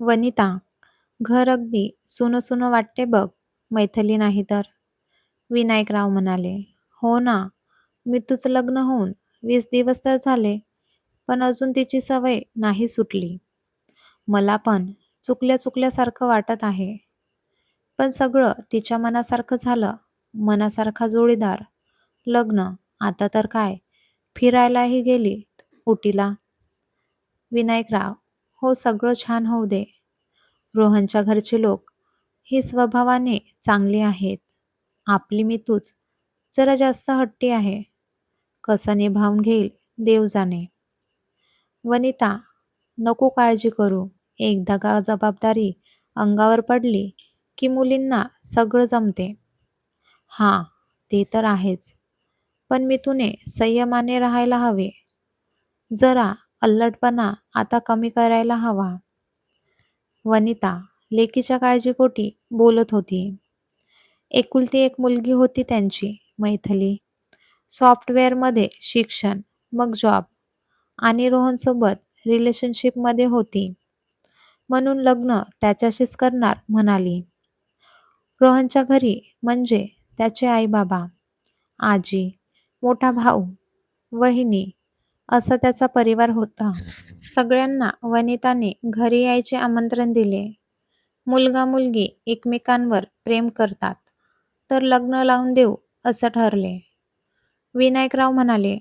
वनिता, घर अगदी सुनं सुनं वाटते बघ. मैथिली नाही तर. विनायकराव म्हणाले. हो ना, मितूचं लग्न होऊन 20 दिवस तर झाले, पण अजून तिची सवय नाही सुटली. मला पण चुकल्या चुकल्यासारखं वाटत आहे. पण सगळं तिच्या मनासारखं झालं. मनासारखा जोडीदार, लग्न, आता तर काय, फिरायलाही गेली उटीला. विनायकराव, हो सगळं छान होऊ दे. रोहनच्या घरचे लोक ही स्वभावाने चांगली आहेत. आपली मितूच जरा जास्त हट्टी आहे. कसं निभावून घेईल देव जाणे. वनिता, नको काळजी करू. एकदा का जबाबदारी अंगावर पडली की मुलींना सगळं जमते. हां, ते तर आहेच. पण मितूने संयमाने राहायला हवे. जरा अल्लडपणा आता कमी करायला हवा. वनिता लेकीच्या काळजीपोटी बोलत होती. एकुलती एक मुलगी होती त्यांची, मैथिली. सॉफ्टवेअरमध्ये शिक्षण, मग जॉब आणि रोहनसोबत रिलेशनशिपमध्ये होती. म्हणून लग्न त्याच्याशीच करणार म्हणाली. रोहनच्या घरी म्हणजे त्याचे आई-बाबा, आजी, मोठा भाऊ, वहिनी असा त्याचा परिवार होता. सगळ्यांना वनिताने घरी यायचे आमंत्रण दिले. मुलगा मुलगी एकमेकांवर प्रेम करतात, तर लग्न लावून देऊ असं ठरले. विनायकराव म्हणाले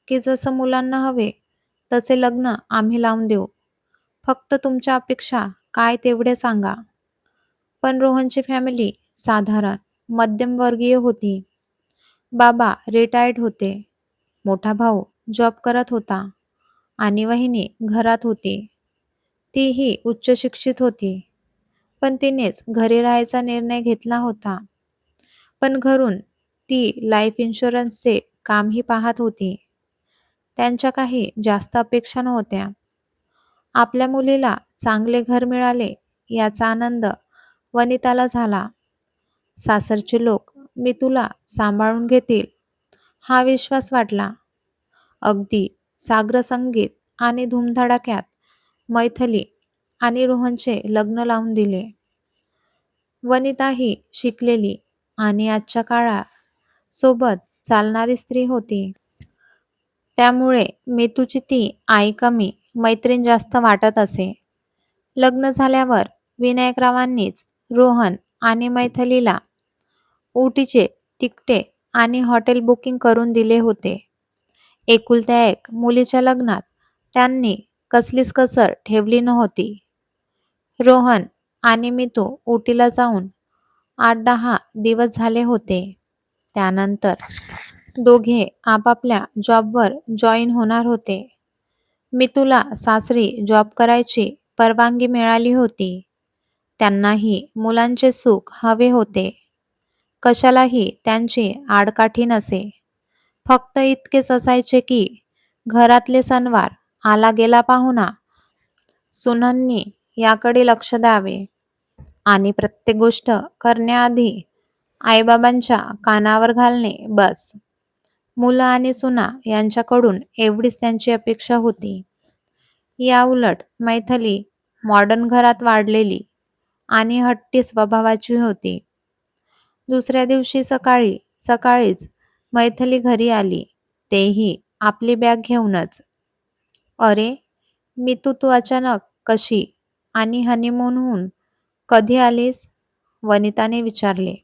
की जसं मुलांना हवे तसे लग्न आम्ही लावून देऊ. फक्त तुमच्या अपेक्षा काय तेवढे सांगा. पण रोहनची फॅमिली साधारण मध्यमवर्गीय होती. बाबा रिटायर्ड होते. मोठा भाऊ जॉब करत होता आणि वहिनी घरात होती. तीही उच्च शिक्षित होती. पण तिनेच घरी राहायचा निर्णय घेतला होता. पण घरून ती लाईफ इन्शुरन्सचे कामही पाहत होती. त्यांच्या काही जास्त अपेक्षा नव्हत्या. आपल्या मुलीला चांगले घर मिळाले याचा आनंद वनिताला झाला. सासरचे लोक मितूला सांभाळून घेतील हा विश्वास वाटला. अगदी साग्र संगीत आणि धूमधडाक्यात मैथिली आणि रोहनचे लग्न लावून दिले. वनिता ही शिकलेली आणि आजच्या काळात सोबत चालणारी स्त्री होती. त्यामुळे मितूची ती आई कमी, मैत्रीण जास्त वाटत असे. लग्न झाल्यावर विनायकरावांनीच रोहन आणि मैथिलीला उटीचे तिकटे आणि हॉटेल बुकिंग करून दिले होते. एकुलत्या एक मुलीच्या लग्नात त्यांनी कसलीच कसर ठेवली नव्हती. रोहन आणि मितू उटीला जाऊन 8-10 दिवस झाले होते. त्यानंतर दोघे आपापल्या जॉबवर जॉईन होणार होते. मितूला सासरी जॉब करायची परवानगी मिळाली होती. त्यांनाही मुलांचे सुख हवे होते. कशालाही त्यांची आडकाठी नसे. फक्त इतकेच असायचे की घरातले सणवार, आला गेला पाहुणा, सुनांनी याकडे लक्ष द्यावे आणि प्रत्येक गोष्ट करण्याआधी आईबाबांच्या कानावर घालणे बस. मुलं आणि सुना यांच्याकडून एवढीच त्यांची अपेक्षा होती. याउलट मैथिली मॉडर्न घरात वाढलेली आणि हट्टी स्वभावाची होती. दुसऱ्या दिवशी सकाळीच मैथिली घरी आली, तेही आपली बॅग घेऊनच. अरे मितू, तू अचानक कशी आणि हनीमूनहून कधी आलीस? वनिताने विचारले.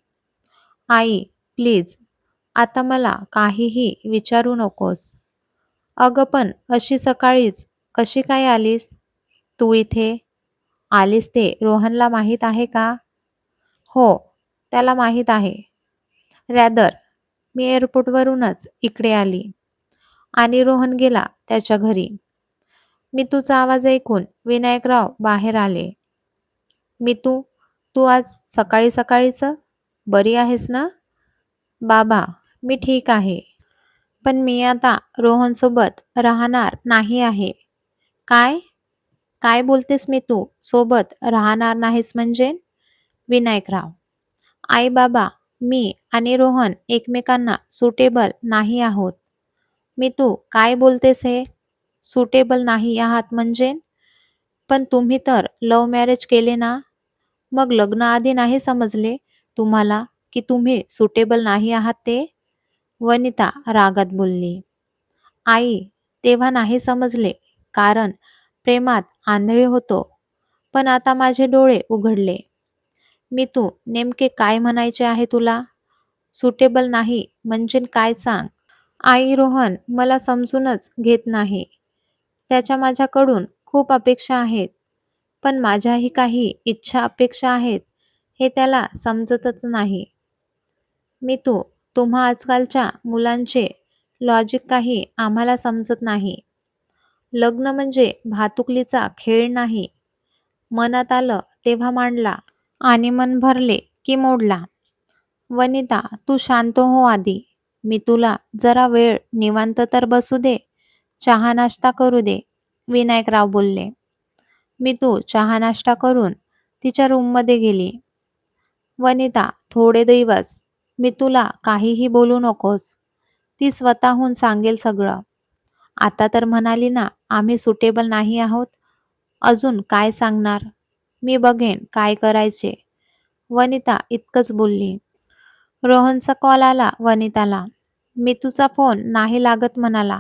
आई प्लीज, आता मला काहीही विचारू नकोस. अगं पण अशी सकाळीच कशी काय आलीस? तू इथे आलीस ते रोहनला माहीत आहे का? हो, त्याला माहीत आहे. रॅदर मी एअरपोर्टवरूनच इकडे आली आणि रोहन गेला त्याच्या घरी. मितूचा आवाज ऐकून विनायकराव बाहेर आले. मितू, तू आज सकाळी सकाळीच बरी आहेस ना? बाबा, मी ठीक आहे. पण मी आता रोहनसोबत राहणार नाही आहे. काय? काय बोलतेस मितू? सोबत राहणार नाहीस म्हणजे? विनायकराव, आई बाबा, मी आणि रोहन एकमेकांना सुटेबल नाही आहोत. मितू, काय बोलतेस हे? सुटेबल नाही आहात म्हणजे? पण तुम्ही तर लव्ह मॅरेज केले ना? मग लग्नाआधी नाही समजले तुम्हाला की तुम्ही सुटेबल नाही आहात ते? वनिता रागात बोलली. आई, तेव्हा नाही समजले, कारण प्रेमात आंधळे होतो. पण आता माझे डोळे उघडले. मी तू नेमके काय म्हणायचे आहे तुला? सुटेबल नाही म्हणजे काय सांग? आई, रोहन मला समजूनच घेत नाही. त्याच्या माझ्याकडून खूप अपेक्षा आहेत, पण माझ्याही काही इच्छा अपेक्षा आहेत, हे त्याला समजतच नाही. मी तुम्हा आजकालच्या मुलांचे लॉजिक काही आम्हाला समजत नाही. लग्न म्हणजे भातुकलीचा खेळ नाही. मनात आलं तेव्हा मांडला आणि मन भरले की मोडला. वनिता, तू शांत हो आधी. मी तुला जरा वेळ निवांत तर बसू दे. चहा नाश्ता करू दे, विनायकराव बोलले. मी चहा नाश्ता करून तिच्या रूममध्ये गेली. वनिता, थोडे दिवस मी तुला काहीही बोलू नकोस. ती स्वतःहून सांगेल सगळं. आता तर म्हणाली ना आम्ही सुटेबल नाही आहोत. अजून काय सांगणार? मी बघेन काय करायचे. वनिता इतकंच बोलली. रोहनचा कॉल आला वनिताला. मी तुझा फोन नाही लागत म्हणाला.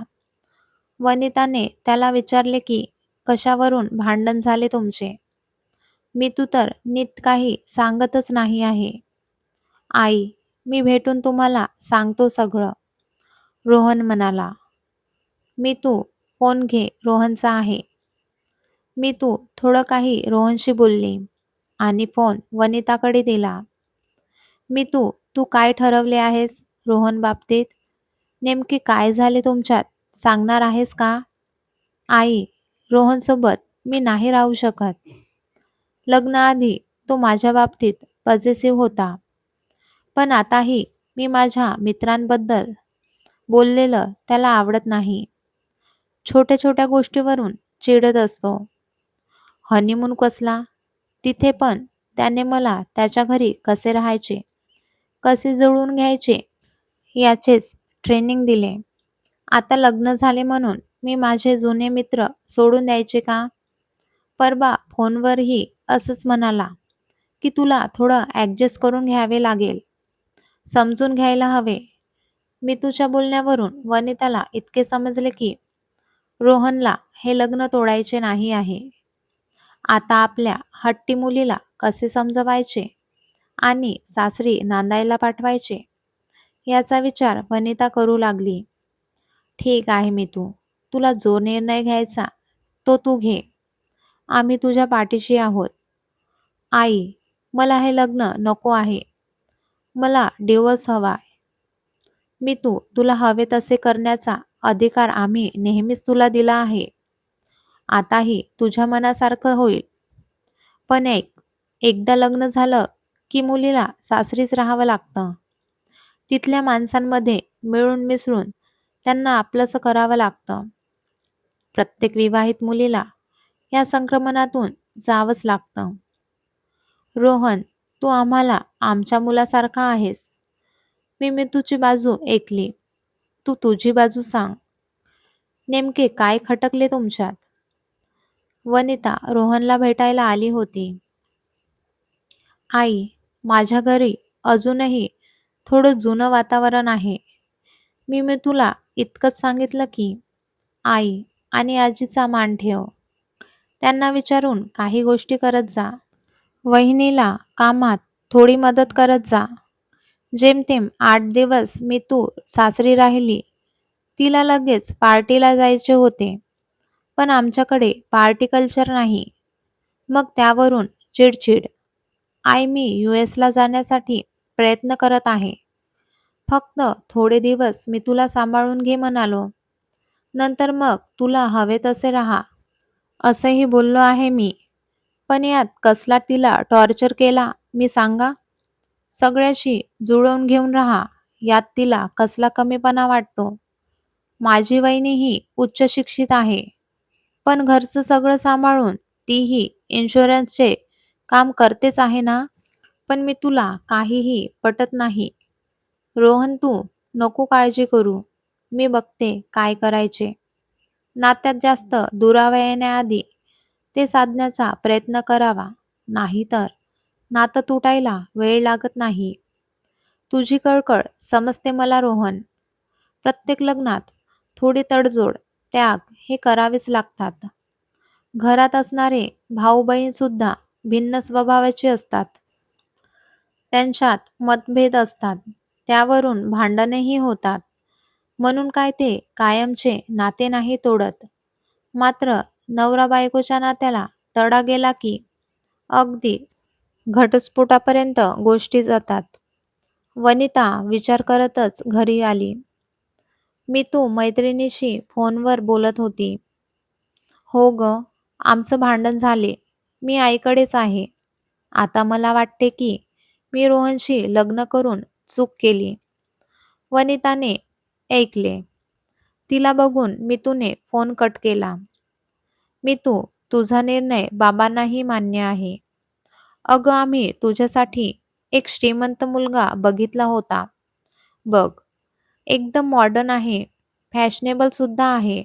वनिताने त्याला विचारले की कशावरून भांडण झाले तुमचे? मी तर नीट काही सांगतच नाही आहे. आई, मी भेटून तुम्हाला सांगतो सगळं, रोहन म्हणाला. मी फोन घे, रोहनचा आहे. मी थोडं काही रोहनशी बोलली आणि फोन वनिताकडे दिला. मी तू काय ठरवले आहेस रोहन बाबतीत? नेमके काय झाले तुमच्यात, सांगणार आहेस का? आई, रोहनसोबत मी नाही राहू शकत. लग्नाआधी तो माझ्या बाबतीत पॉझिटिव्ह होता, पण आताही मी माझ्या मित्रांबद्दल बोललेलं त्याला आवडत नाही. छोट्या छोट्या गोष्टीवरून चिडत असतो. हनीमून कसला? तिथे पण त्याने मला त्याच्या घरी कसे राहायचे, कसे जुळवून घ्यायचे याचेच ट्रेनिंग दिले. आता लग्न झाले म्हणून मी माझे जुने मित्र सोडून द्यायचे का? परवा फोनवरही असंच म्हणाला की तुला थोडं ॲडजस्ट करून घ्यावे लागेल, समजून घ्यायला हवे. मी तुझ्या बोलण्यावरून वनिताला इतके समजले की रोहनला हे लग्न तोडायचे नाही आहे. आता आपल्या हट्टी मुलीला कसे समजवायचे आणि सासरी नांदायला पाठवायचे याचा विचार वनिता करू लागली. ठीक आहे मी तुला जो निर्णय घ्यायचा तो तू घे. आम्ही तुझ्या पाठीशी आहोत. आई, मला हे लग्न नको आहे. मला डिवोर्स हवाय. मी तुला हवे तसे करण्याचा अधिकार आम्ही नेहमीच तुला दिला आहे. आताही तुझ्या मनासारखं होईल. पण एकदा लग्न झालं की मुलीला सासरीच राहावं लागतं. तिथल्या माणसांमध्ये मिळून मिसळून त्यांना आपलंसं करावं लागतं. प्रत्येक विवाहित मुलीला या संक्रमणातून जावंच लागतं. रोहन, तू आम्हाला आमच्या मुलासारखा आहेस. मी तुझी बाजू ऐकली. तू तुझी बाजू सांग. नेमके काय खटकले तुमच्यात? वनिता रोहनला भेटायला आली होती. आई, माझ्या घरी अजूनही थोडं जुनं वातावरण आहे. मी तुला इतकंच सांगितलं की आई आणि आजीचा मान ठेव. त्यांना विचारून काही गोष्टी करत जा. वहिनीला कामात थोडी मदत करत जा. जेमतेम 8 दिवस मी सासरी राहिली. तिला लगेच पार्टीला जायचे होते, पण आमच्याकडे पार्टी कल्चर नाही. मग त्यावरून चिडचिड. आई, मी US ला जाण्यासाठी प्रयत्न करत आहे. फक्त थोडे दिवस मी तुला सांभाळून घे म्हणालो. नंतर मग तुला हवे तसे राहा, असंही बोललो आहे मी. पण यात कसला तिला टॉर्चर केला मी सांगा? सगळ्याशी जुळवून घेऊन राहा, यात तिला कसला कमीपणा वाटतो? माझी वहिनी ही उच्च शिक्षित आहे, पण घरचं सगळं सांभाळून तीही इन्शुरन्सचे काम करतेच आहे ना. पण मी तुला काहीही पटत नाही. रोहन, तू नको काळजी करू. मी बघते काय करायचे. नात्यात जास्त दुरावा येण्याआधी ते साधण्याचा प्रयत्न करावा. नाहीतर नातं तुटायला वेळ लागत नाही. तुझी कळकळ समजते मला रोहन. प्रत्येक लग्नात थोडी तडजोड, त्याग हे करावेच लागतात. घरात असणारे भाऊ बहीण सुद्धा भिन्न स्वभावाचे असतात. त्यांच्यात मतभेद असतात. त्यावरून भांडणेही होतात. म्हणून काय ते कायमचे नाते नाही तोडत. मात्र नवरा बायकोच्या नात्याला तडा गेला की अगदी घटस्फोटापर्यंत गोष्टी जातात. वनिता विचार करतच घरी आली. मी तू मैत्रिणीशी फोनवर बोलत होती. हो ग, आमचं भांडण झाले. मी आईकडेच आहे. आता मला वाटते की मी रोहनशी लग्न करून चूक केली. वनिताने ऐकले. तिला बघून मितूने फोन कट केला. मितू, तुझा निर्णय बाबांनाही मान्य आहे. अगं, आम्ही तुझ्यासाठी एक श्रीमंत मुलगा बघितला होता. बघ, एकदम मॉडर्न आहे, फॅशनेबल सुद्धा आहे.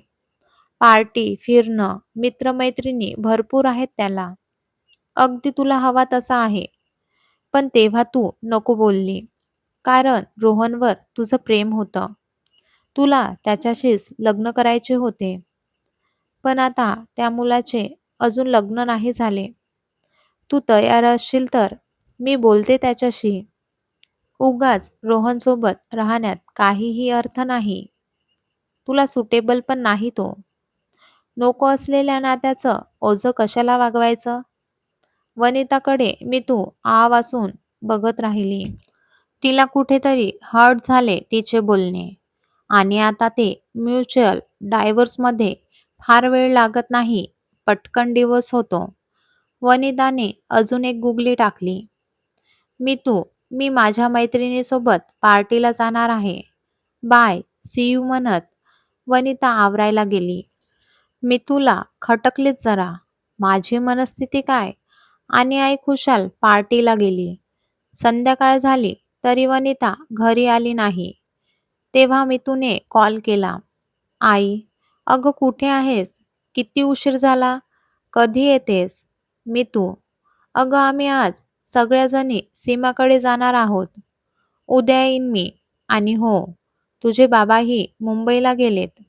पार्टी, फिरणं, मित्रमैत्रिणी भरपूर आहेत त्याला. अगदी तुला हवा तसा आहे. पण तेव्हा तू नको बोलली. कारण रोहनवर तुझं प्रेम होतं. तुला त्याच्याशीच लग्न करायचे होते. पण आता त्या मुलाचे अजून लग्न नाही झाले. तू तयार असशील तर मी बोलते त्याच्याशी. उगाच रोहनसोबत राहण्यात काहीही अर्थ नाही. तुला सुटेबल पण नाही तो. नको असलेल्या नात्याचं ओझं कशाला वागवायचं? वनिताकडे मी तू आ वासून बघत राहिली. तिला कुठेतरी हर्ट झाले तिचे बोलणे. आणि आता ते म्युच्युअल डायव्हर्समध्ये फार वेळ लागत नाही, पटकन डिवोर्स होतो. वनिताने अजून एक गुगली टाकली. मी माझ्या मैत्रिणीसोबत पार्टीला जाणार आहे. बाय, सी यू म्हणत वनिता आवरायला गेली. मी तुला खटकलीच जरा. माझी मनस्थिती काय? आणि आई खुशाल पार्टीला गेली. संध्याकाळ झाली तरी वनिता घरी आली नाही. तेव्हा मितूने कॉल केला. आई, अगं कुठे आहेस? किती उशीर झाला? कधी येतेस? मितू, अगं आम्ही आज सगळ्याजणी सीमाकडे जाणार आहोत. उद्या येईन मी. आणि हो, तुझे बाबाही मुंबईला गेलेत.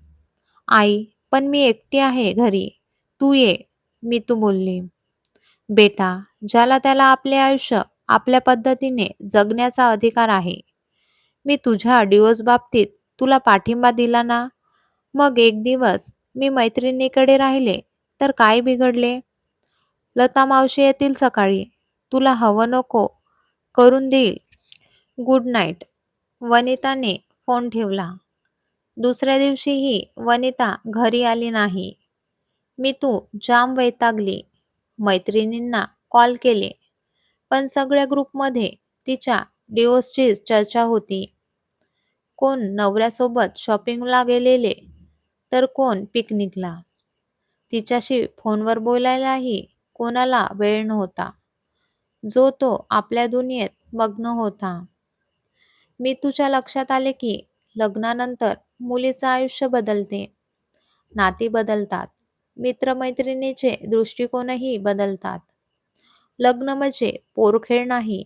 आई, पण मी एकटी आहे घरी. तू ये, मितू बोलली. बेटा, ज्याला त्याला आपले आयुष्य आपल्या पद्धतीने जगण्याचा अधिकार आहे. मी तुझ्या डिवोर्स बाबतीत तुला पाठिंबा दिला ना. मग एक दिवस मी मैत्रिणीकडे राहिले तर काय बिघडले? लता मावशी येतील सकाळी. तुला हवं नको करून देईल. Good night. वनिताने फोन ठेवला. दुसऱ्या दिवशीही वनिता घरी आली नाही. मितू जाम वैतागली. मैत्रिणींना कॉल केले, पण सगळ्या ग्रुपमध्ये तिच्या डिवोर्सचीच चर्चा होती. कोण नवऱ्यासोबत शॉपिंगला गेलेले, तर कोण पिकनिकला. तिच्याशी फोनवर बोलायलाही कोणाला वेळ नव्हता. जो तो आपल्या दुनियेत मग्न होता. मितूच्या लक्षात आले की लग्नानंतर मुलीचं आयुष्य बदलते. नाती बदलतात. मित्रमैत्रिणीचे दृष्टिकोनही बदलतात. लग्न म्हणजे पोरखेळ नाही.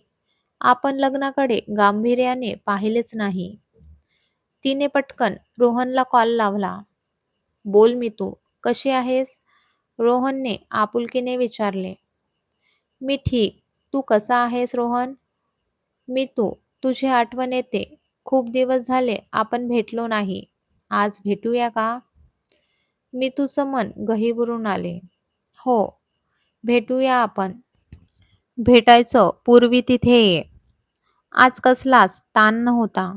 आपण लग्नाकडे गांभीर्याने पाहिलेच नाही. तिने पटकन रोहनला कॉल लावला. बोल मितू, कशी आहेस? रोहनने आपुलकीने विचारले. मी ठीक. तू कसा आहेस रोहन? मितू, तुझी आठवण येते. खूप दिवस झाले आपण भेटलो नाही. आज भेटूया का? मितूचं मन गहिवरून आले. हो, भेटूया आपण. भेटायचं पूर्वी तिथे ये. आज कसलाच ताण नव्हता.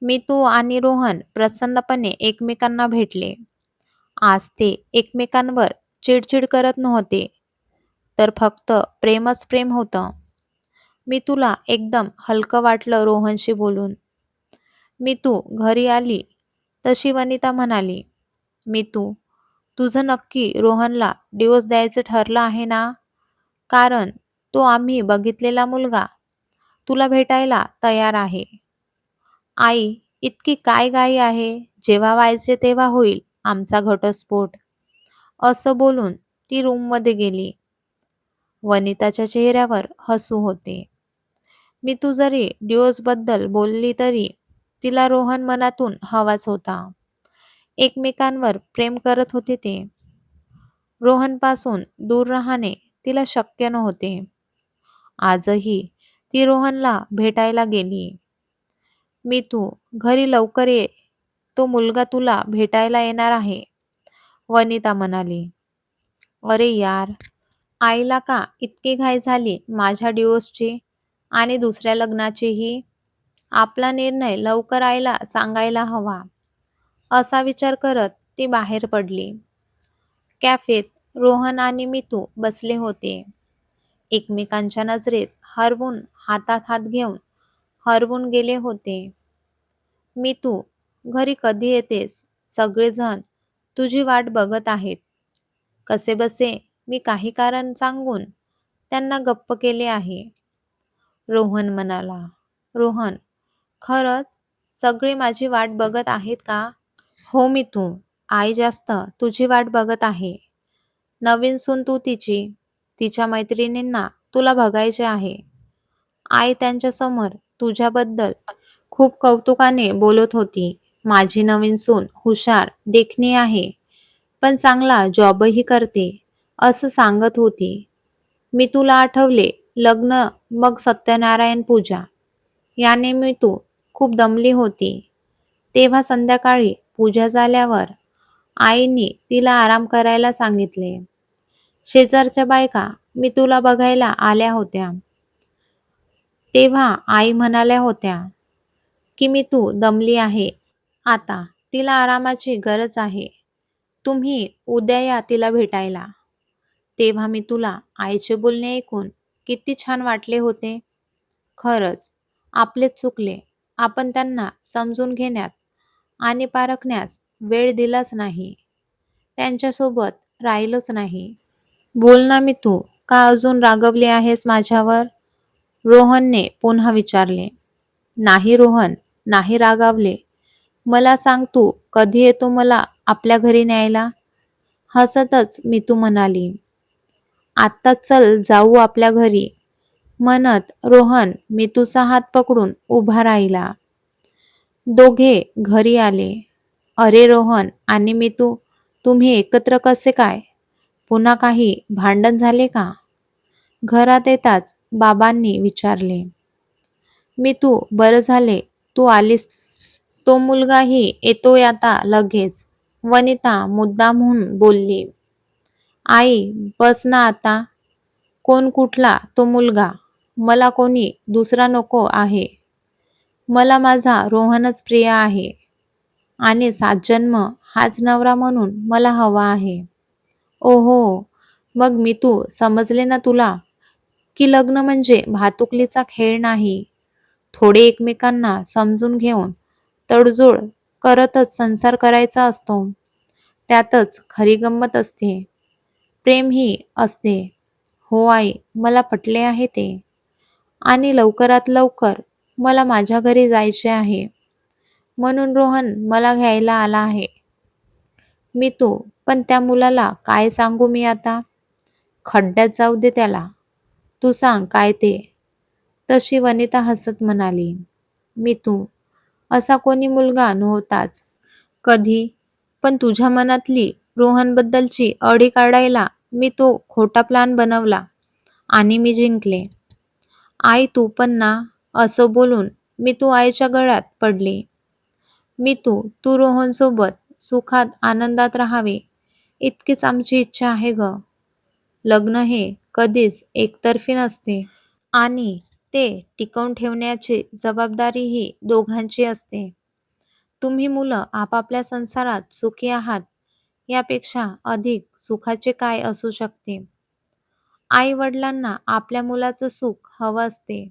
मितू आणि रोहन प्रसन्नपणे एकमेकांना भेटले. आज ते एकमेकांवर चिडचिड करत नव्हते, तर फक्त प्रेमच प्रेम होतं. मितूला एकदम हलकं वाटलं रोहनशी बोलून. मितू घरी आली तशी वनिता म्हणाली. मितू, तुझं नक्की रोहनला डिवोर्स द्यायचं ठरलं आहे ना? कारण तो आम्ही बघितलेला मुलगा तुला भेटायला तयार आहे. आई, इतकी काय घाई आहे? जेव्हा व्हायचे तेव्हा होईल आमचा घटस्फोट. असं बोलून ती रूममध्ये गेली. वनिताच्या चेहऱ्यावर हसू होते. मी तू जरी डिओसबद्दल बोलली तरी तिला रोहन मनातून हवाच होता. एकमेकांवर प्रेम करत होते ते. रोहनपासून दूर राहणे तिला शक्य नव्हते. आजही ती रोहनला भेटायला गेली. मी तू घरी लवकर ये, तो मुलगा तुला भेटायला येणार आहे, वनिता म्हणाली. अरे यार, आईला का इतकी घाई झाली माझ्या डिवोर्सची आणि दुसऱ्या लग्नाचीही? आपला निर्णय लवकर आईला सांगायला हवा, असा विचार करत ती बाहेर पडली. कॅफेत रोहन आणि मितू बसले होते. एकमेकांच्या नजरेत हरवून हातात हात घेऊन हरवून गेले होते. मितू, घरी कधी येतेस? सगळेजण तुझी वाट बघत आहेत. कसेबसे मी काही कारण सांगून त्यांना गप्प केले आहे, रोहन म्हणाला. रोहन, खरंच सगळे माझी वाट बघत आहेत का? हो मितू, आई जास्त तुझी वाट बघत आहे. नवीन सून तू तिची. तिच्या मैत्रिणींना तुला बघायचे आहे. आई त्यांच्यासमोर तुझ्याबद्दल खूप कौतुकाने बोलत होती. माझी नवीन सून हुशार, देखणी आहे, पण चांगला जॉबही करते, असं सांगत होती. मी तुला आठवले लग्न मग सत्यनारायण पूजा याने मी तू खूप दमली होती. तेव्हा संध्याकाळी पूजा झाल्यावर आईने तिला आराम करायला सांगितले. शेजारच्या बायका मी तुला बघायला आल्या होत्या. तेव्हा आई म्हणाल्या होत्या की मी तू दमली आहे. आता तिला आरामाची गरज आहे. तुम्ही उद्या या तिला भेटायला. तेव्हा मी तुला आईचे बोलणे ऐकून किती छान वाटले होते. खरंच आपलेच चुकले. आपण त्यांना समजून घेण्यात आणि पारखण्यास वेळ दिलाच नाही. त्यांच्यासोबत राहिलोच नाही. बोल ना मी तू, का अजून रागवली आहेस माझ्यावर? रोहनने पुन्हा विचारले. नाही रोहन, नाही रागावले. मला सांग तू कधी येतो मला आपल्या घरी न्यायला? हसतच मितू म्हणाली. आत्ता चल जाऊ आपल्या घरी, म्हणत रोहन मितूचा हात पकडून उभा राहिला. दोघे घरी आले. अरे रोहन आणि मितू, तुम्ही एकत्र कसे काय? पुन्हा काही भांडण झाले का? घरात येताच बाबांनी विचारले. मितू, बरं झाले तू आलीस. तो मुलगाही येतोय आता लगेच, वनिता मुद्दामहून बोलली. आई बस ना आता. कोण कुठला तो मुलगा? मला कोणी दुसरा नको आहे. मला माझा रोहनच प्रिय आहे आणि 7 जन्म हाच नवरा म्हणून मला हवा आहे. ओहो, मग मी तू समजले ना तुला, की लग्न म्हणजे भातुकलीचा खेळ नाही. थोडे एकमेकांना समजून घेऊन तडजोड करतच संसार करायचा असतो. त्यातच खरी गंमत असते, प्रेमही असते. हो आई, मला पटले आहे ते. आणि लवकरात लवकर मला माझ्या घरी जायचे आहे, म्हणून रोहन मला घ्यायला आला आहे. मी तू, पण त्या मुलाला काय सांगू मी आता? खड्ड्यात जाऊ दे त्याला. तू सांग काय ते. तशी वनिता हसत म्हणाली. मी तू, असा कोणी मुलगा नव्हताच कधी, पण तुझ्या मनातली रोहनबद्दलची अडी काढायला मी तो खोटा प्लान बनवला आणि मी जिंकले. आई तू पण ना, असं बोलून मी तू आईच्या गळ्यात पडली. मी तू रोहनसोबत सुखात आनंदात राहावे इतकीच आमची इच्छा आहे ग. लग्न हे कधीच एकतर्फी नसते आणि ते टिकवून ठेवण्याची जबाबदारी ही दोघांची असते. तुम्ही मुलं आपापल्या संसारात सुखी आहात, यापेक्षा अधिक सुखाचे काय असू शकते? आई वडिलांना आपल्या मुलाचं सुख हवं असते.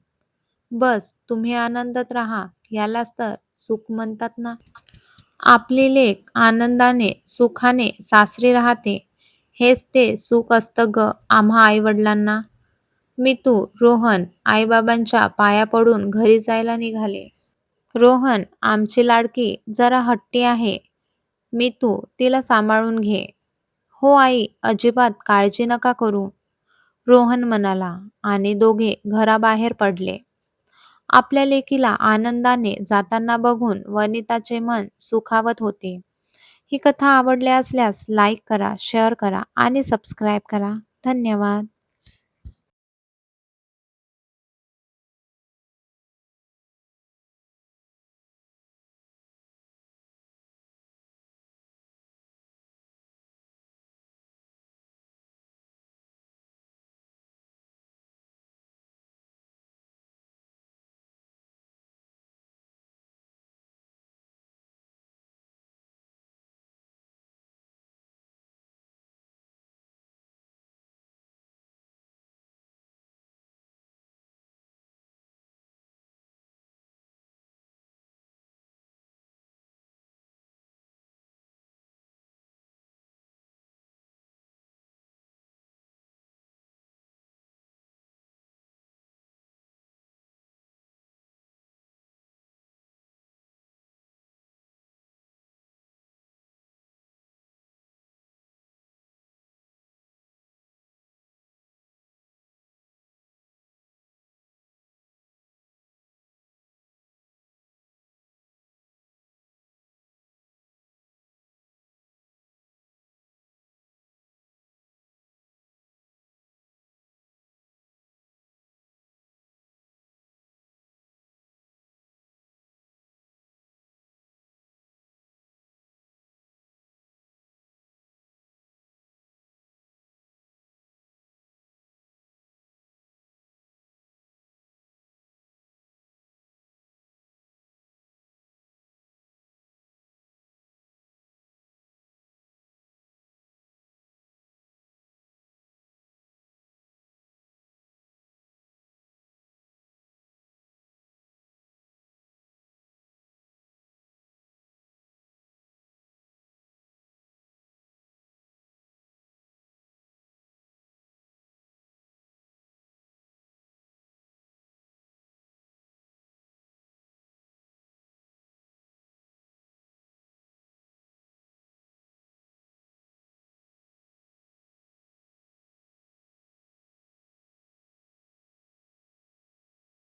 बस तुम्ही आनंदात राहा, यालाच तर सुख म्हणतात ना. आपली लेक आनंदाने सुखाने सासरी राहते, हेच ते सुख असतं ग आम्हा आई वडिलांना. मी रोहन आईबाबांच्या पाया पडून घरी जायला निघाले. रोहन आमची लाडकी जरा हट्टी आहे. मी तिला सांभाळून घे. हो आई, अजिबात काळजी नका करू, रोहन म्हणाला आणि दोघे घराबाहेर पडले. आपल्या लेकीला आनंदाने जाताना बघून वनिताचे मन सुखावत होते. ही कथा आवडली असल्यास लाईक करा, शेअर करा आणि सबस्क्राईब करा. धन्यवाद.